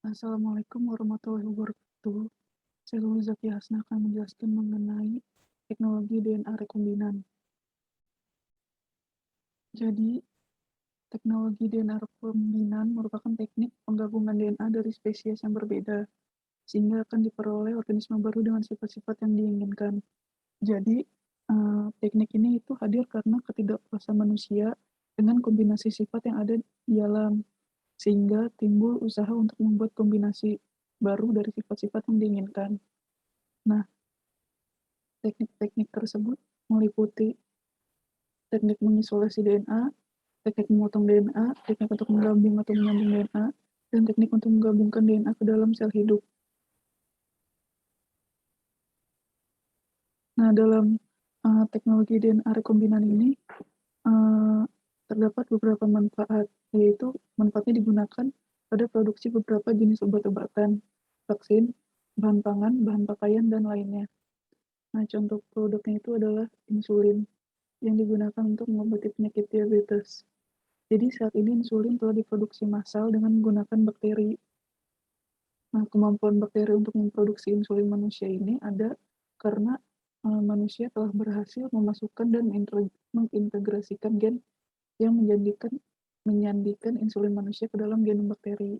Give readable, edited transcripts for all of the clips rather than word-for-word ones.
Assalamualaikum warahmatullahi wabarakatuh. Saya Lulu Zaki Hasna akan menjelaskan mengenai teknologi DNA rekombinan. Jadi, teknologi DNA rekombinan merupakan teknik penggabungan DNA dari spesies yang berbeda, sehingga akan diperoleh organisme baru dengan sifat-sifat yang diinginkan. Jadi, teknik ini itu hadir karena ketidakpuasan manusia dengan kombinasi sifat yang ada di alam, sehingga timbul usaha untuk membuat kombinasi baru dari sifat-sifat yang diinginkan. Nah, teknik-teknik tersebut meliputi teknik mengisolasi DNA, teknik memotong DNA, teknik untuk menggabung atau menyambung DNA, dan teknik untuk menggabungkan DNA ke dalam sel hidup. Nah, dalam teknologi DNA rekombinan ini uh, terdapat beberapa manfaat, yaitu manfaatnya digunakan pada produksi beberapa jenis obat-obatan, vaksin, bahan pangan, bahan pakaian, dan lainnya. Nah, contoh produknya itu adalah insulin yang digunakan untuk mengobati penyakit diabetes. Jadi saat ini insulin telah diproduksi massal dengan menggunakan bakteri. Nah, kemampuan bakteri untuk memproduksi insulin manusia ini ada karena manusia telah berhasil memasukkan dan mengintegrasikan gen yang menyandikan insulin manusia ke dalam genom bakteri.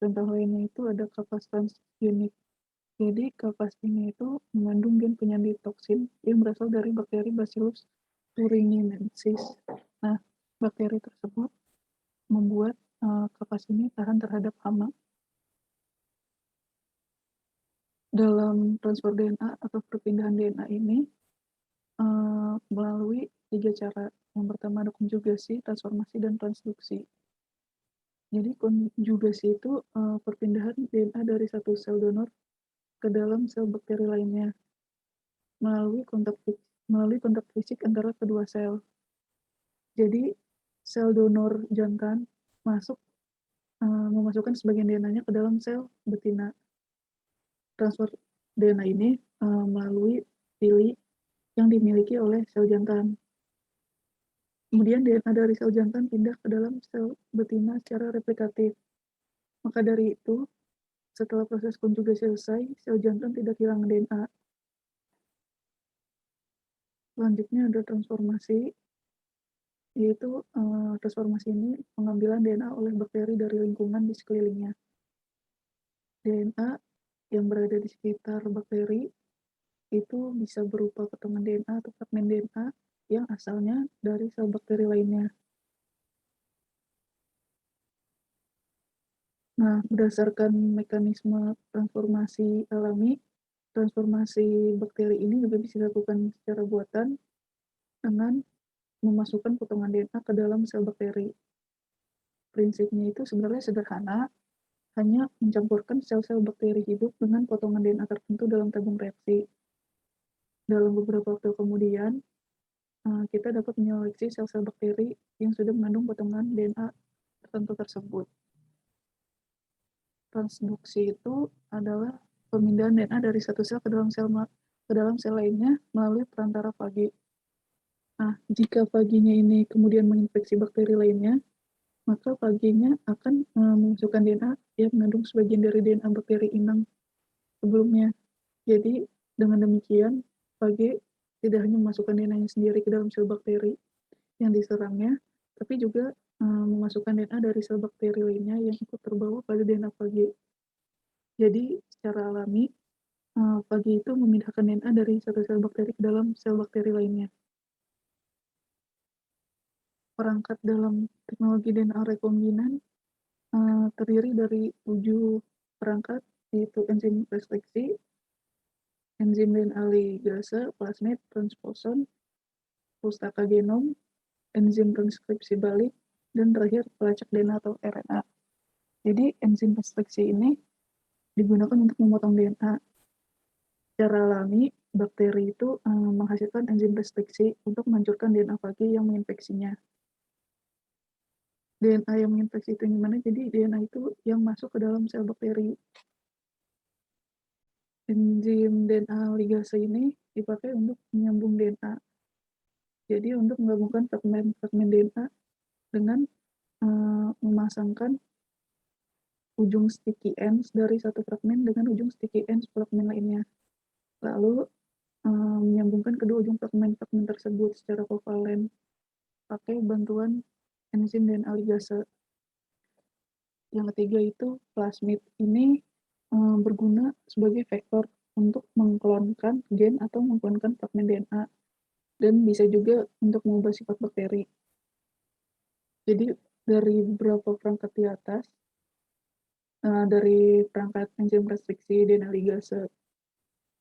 Contoh lainnya itu ada kapas transgenik. Jadi kapas ini itu mengandung gen penyandi toksin yang berasal dari bakteri Bacillus thuringiensis. Nah, bakteri tersebut membuat kapas ini tahan terhadap hama. Dalam transfer DNA atau perpindahan DNA ini melalui 3 cara. Yang pertama ada konjugasi, transformasi, dan transduksi. Jadi konjugasi itu perpindahan DNA dari satu sel donor ke dalam sel bakteri lainnya melalui kontak fisik antara kedua sel. Jadi sel donor jantan memasukkan sebagian DNA-nya ke dalam sel betina. Transfer DNA ini melalui pili yang dimiliki oleh sel jantan. Kemudian DNA dari sel jantan pindah ke dalam sel betina secara replikatif. Maka dari itu, setelah proses konjugasi selesai, sel jantan tidak kehilangan DNA. Selanjutnya ada transformasi, yaitu transformasi ini pengambilan DNA oleh bakteri dari lingkungan di sekelilingnya. DNA yang berada di sekitar bakteri itu bisa berupa potongan DNA atau fragmen DNA yang asalnya dari sel bakteri lainnya. Nah, berdasarkan mekanisme transformasi alami, transformasi bakteri ini juga bisa dilakukan secara buatan dengan memasukkan potongan DNA ke dalam sel bakteri. Prinsipnya itu sebenarnya sederhana, hanya mencampurkan sel-sel bakteri hidup dengan potongan DNA tertentu dalam tabung reaksi. Dalam beberapa waktu kemudian, kita dapat menyeleksi sel-sel bakteri yang sudah mengandung potongan DNA tertentu tersebut. Transduksi itu adalah pemindahan DNA dari satu sel ke dalam sel lainnya melalui perantara fagi. Nah, jika faginya ini kemudian menginfeksi bakteri lainnya, maka faginya akan memasukkan DNA yang mengandung sebagian dari DNA bakteri inang sebelumnya. Jadi, dengan demikian, fagi tidak hanya memasukkan DNA-nya sendiri ke dalam sel bakteri yang diserangnya, tapi juga memasukkan DNA dari sel bakteri lainnya yang ikut terbawa pada DNA fagi. Jadi, secara alami, fagi itu memindahkan DNA dari satu sel bakteri ke dalam sel bakteri lainnya. Perangkat dalam teknologi DNA rekombinan terdiri dari 7 perangkat, yaitu enzim transkripsi, enzim DNA ligase, plasmid, transposon, pustaka genom, enzim transkripsi balik, dan terakhir pelacak DNA atau RNA. Jadi enzim transkripsi ini digunakan untuk memotong DNA. Secara alami, bakteri itu menghasilkan enzim transkripsi untuk menghancurkan DNA fagi yang menginfeksinya. DNA yang menginfeksi itu gimana? Jadi DNA itu yang masuk ke dalam sel bakteri. Enzim DNA ligase ini dipakai untuk menyambung DNA. Jadi untuk menggabungkan fragmen-fragmen DNA dengan memasangkan ujung sticky ends dari satu fragmen dengan ujung sticky ends fragmen lainnya. Lalu menyambungkan kedua ujung fragmen-fragmen tersebut secara kovalen pakai bantuan enzim DNA ligase. Yang ketiga itu plasmid. Ini berguna sebagai vektor untuk mengklonkan gen atau mengklonkan fragmen DNA dan bisa juga untuk mengubah sifat bakteri. Jadi dari beberapa perangkat di atas, dari perangkat enzim restriksi DNA ligase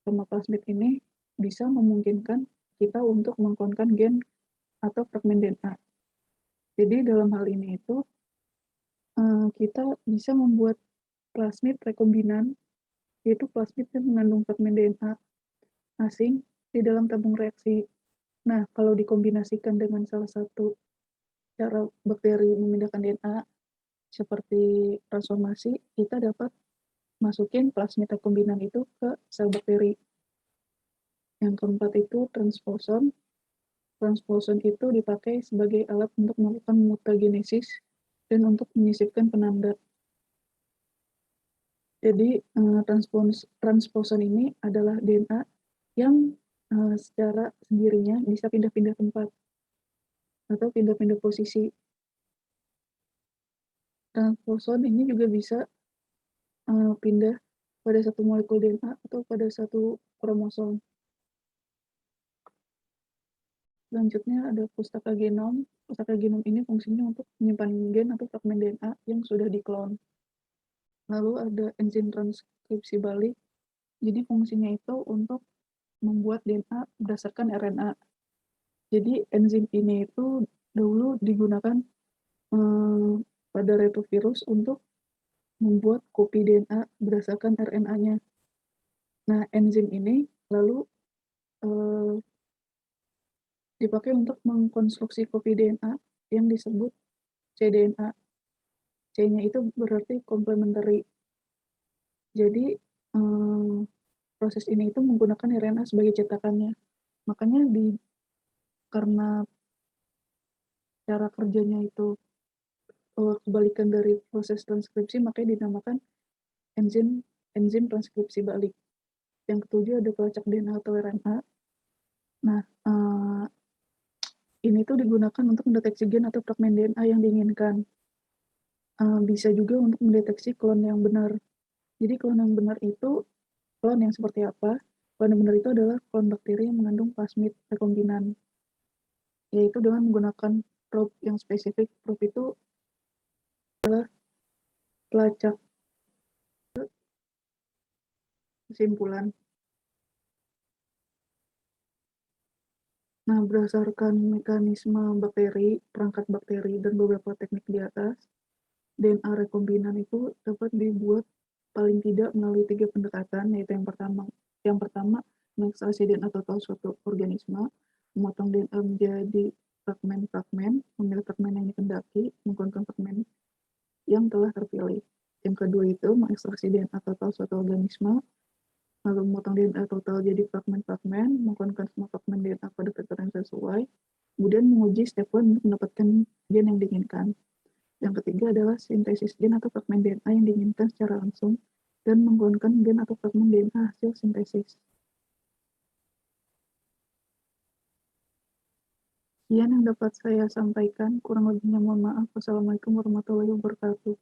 sama plasmid ini bisa memungkinkan kita untuk mengklonkan gen atau fragmen DNA. Jadi dalam hal ini itu kita bisa membuat plasmid rekombinan, yaitu plasmid yang mengandung fragmen DNA asing di dalam tabung reaksi. Nah, kalau dikombinasikan dengan salah satu cara bakteri memindahkan DNA seperti transformasi, kita dapat masukin plasmid rekombinan itu ke sel bakteri. Yang keempat itu transposon. Transposon itu dipakai sebagai alat untuk melakukan mutagenesis dan untuk menyisipkan penanda. Jadi transposon ini adalah DNA yang secara sendirinya bisa pindah-pindah tempat atau pindah-pindah posisi. Transposon ini juga bisa pindah pada satu molekul DNA atau pada satu kromosom. Selanjutnya ada pustaka genom. Pustaka genom ini fungsinya untuk menyimpan gen atau fragmen DNA yang sudah diklon. Lalu ada enzim transkripsi balik. Jadi fungsinya itu untuk membuat DNA berdasarkan RNA. Jadi enzim ini itu dahulu digunakan pada retrovirus untuk membuat kopi DNA berdasarkan RNA-nya. Nah, enzim ini lalu dipakai untuk mengkonstruksi kopi DNA yang disebut cDNA. C-nya itu berarti complementary. Jadi proses ini itu menggunakan RNA sebagai cetakannya. Makanya karena cara kerjanya itu kebalikan dari proses transkripsi, makanya dinamakan enzim transkripsi balik. Yang ketujuh ada pelacak DNA atau RNA. Nah, ini tuh digunakan untuk mendeteksi gen atau fragmen DNA yang diinginkan. Bisa juga untuk mendeteksi klon yang benar. Jadi klon yang benar itu, klon yang seperti apa? Klon yang benar itu adalah klon bakteri yang mengandung plasmid rekombinan, yaitu dengan menggunakan probe yang spesifik. Probe itu adalah pelacak kesimpulan. Nah, berdasarkan mekanisme bakteri, perangkat bakteri, dan beberapa teknik di atas, DNA rekombinan itu dapat dibuat paling tidak melalui 3 pendekatan, yaitu yang pertama mengekstraksi DNA total suatu organisme, memotong DNA menjadi fragmen-fragmen, memilih fragmen yang dikehendaki, menggunakan fragmen yang telah terpilih. Yang kedua itu mengekstraksi DNA total suatu organisme, lalu memotong DNA total jadi fragmen-fragmen, menggunakan semua fragmen DNA pada vektor yang sesuai, kemudian menguji step 1 untuk mendapatkan gen yang diinginkan. Yang ketiga adalah sintesis gen atau fragmen DNA yang diinginkan secara langsung dan menggunakan gen atau fragmen DNA hasil sintesis. Sekian yang dapat saya sampaikan, kurang lebihnya mohon maaf. Wassalamualaikum warahmatullahi wabarakatuh.